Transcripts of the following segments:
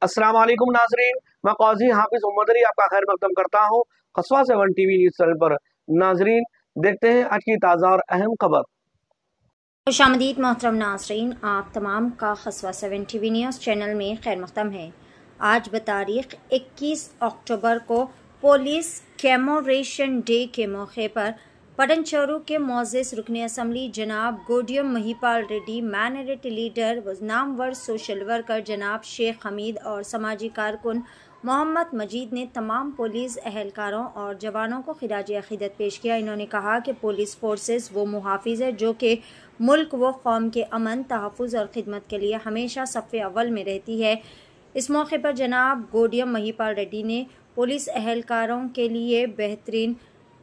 अस्सलाम वालेकुम नाजरीन, मैं काजी हाफिज मोहम्मद अली आपका खैर मकदम करता हूँ कस्बा 7 टीवी न्यूज़ चैनल पर। नाजरीन, देखते हैं आज की ताज़ा और अहम खबर। खुशामदीद मोहतरम नाजरीन, आप तमाम का कस्बा 7 टीवी न्यूज़ चैनल में खैर मकदम है। आज बतारीख 21 अक्टूबर को पुलिस कमेमोरेशन डे के मौके पर पटनचेरू के मोअज़्ज़िज़ रुकने असम्बली जनाब गोडियम महिपाल रेड्डी, माइनॉरिटी लीडर व नामवर सोशल वर्कर जनाब शेख हमीद और समाजी कारकुन मोहम्मद मजीद ने तमाम पुलिस एहलकारों और जवानों को खिराज अक़ीदत पेश किया। इन्होंने कहा कि पुलिस फोर्सेस वो मुहाफिज है जो कि मुल्क व कौम के अमन, तहफ़्फ़ुज़ और खिदमत के लिए हमेशा सफ़े अव्वल में रहती है। इस मौके पर जनाब गोडियम महिपाल रेड्डी ने पुलिस एहलकारों के लिए बेहतरीन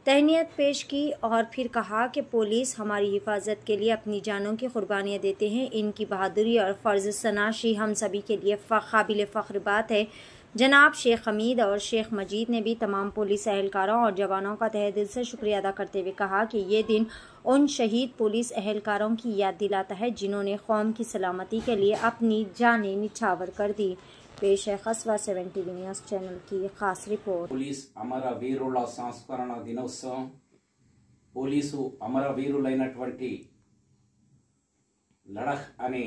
तहनीत पेश की और फिर कहा कि पुलिस हमारी हिफाजत के लिए अपनी जानों की कुर्बानियाँ देते हैं। इनकी बहादुरी और फ़र्ज़ सनाशी हम सभी के लिए काबिल फ़ख्र बात है। जनाब शेख हमीद और शेख मजीद ने भी तमाम पुलिस एहलकारों और जवानों का तहे दिल से शुक्रिया अदा करते हुए कहा कि ये दिन उन शहीद पुलिस एहलकारों की याद दिलाता है जिन्होंने कौम की सलामती के लिए अपनी जानें निछावर कर दी। पेश है कस्बा 7 टीवी न्यूज़ चैनल की खास रिपोर्ट। పోలీస్ అమరవీరుల సంస్మరణ దినోత్సవం పోలీసు అమరవీరులైనటువంటి లడఖ్ అనే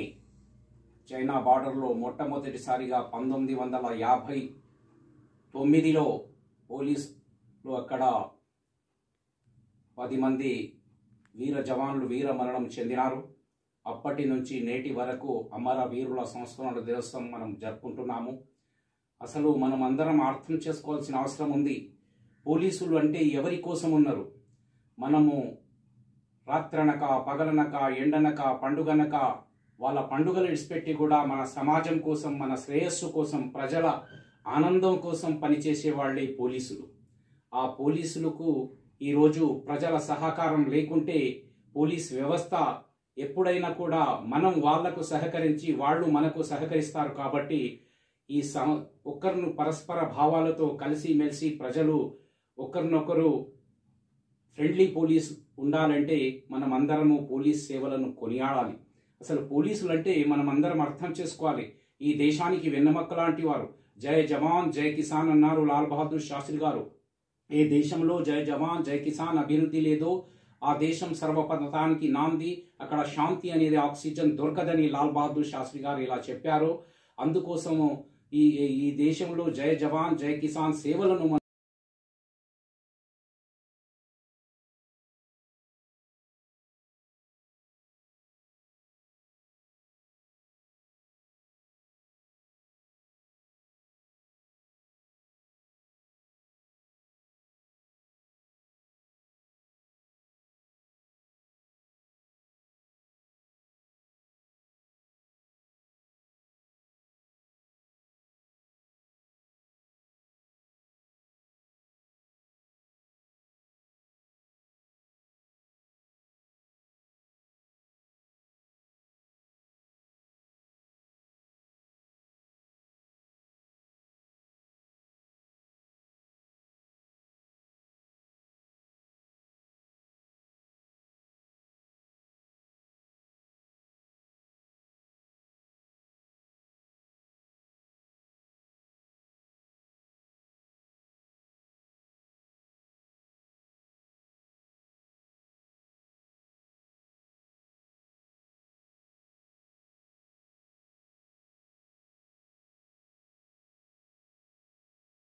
చైనా బార్డర్లో మొట్టమొదటిసారిగా 1959లో పోలీసులు అక్కడ 10 మంది వీర జవాన్లు వీర మరణం చెందినారు. అప్పటి నుంచి నేటి వరకు అమరవీరుల సంస్మరణ దినోత్సవం మనం జరుపుకుంటున్నాము. అసలు మనం అందరం అర్థం చేసుకోవాల్సిన అవసరం ఉంది. పోలీసులు అంటే ఎవరి కోసం ఉన్నారు? మనము రాత్రనక పగలనక ఎండనక పండుగనక వాళ్ళ పండుగలు ఇడిచిపెట్టి కూడా మన సమాజం కోసం, మన శ్రేయస్సు కోసం, ప్రజల ఆనందం కోసం పనిచేసే వాళ్ళే పోలీసులు. ఆ పోలీసులకు ఈరోజు ప్రజల సహకారం లేకుంటే పోలీస్ వ్యవస్థ ఎప్పుడైనా కూడా మనం వాళ్లకు సహకరించి వాళ్ళు మనకు సహకరిస్తారు. కాబట్టి ఈ ఒక్కరిని పరస్పర భావాలతో కలిసి మెలిసి ప్రజలు ఒకరినొకరు ఫ్రెండ్లీ పోలీస్ ఉండాలంటే మనం అందరము పోలీస్ సేవలను కొనియాడాలి. అసలు పోలీసులు అంటే మనం అందరం అర్థం చేసుకోవాలి. ఈ దేశానికి వెన్నెముక లాంటి వారు. జై జవాన్ జై కిసాన్ అన్నారు లాల్ బహదూర్ శాస్త్రి గారు. ఏ దేశంలో జై జవాన్ జై కిసాన్ అభివృద్ధి లేదో ఆ దేశం సర్వపతనానికి నాంది. అక్కడ శాంతి అనేది ఆక్సిజన్ దొరకదని లాల్ బహదూర్ శాస్త్రి గారు ఇలా చెప్పారు. అందుకోసము ఈ దేశంలో జై జవాన్ జై కిసాన్ సేవలను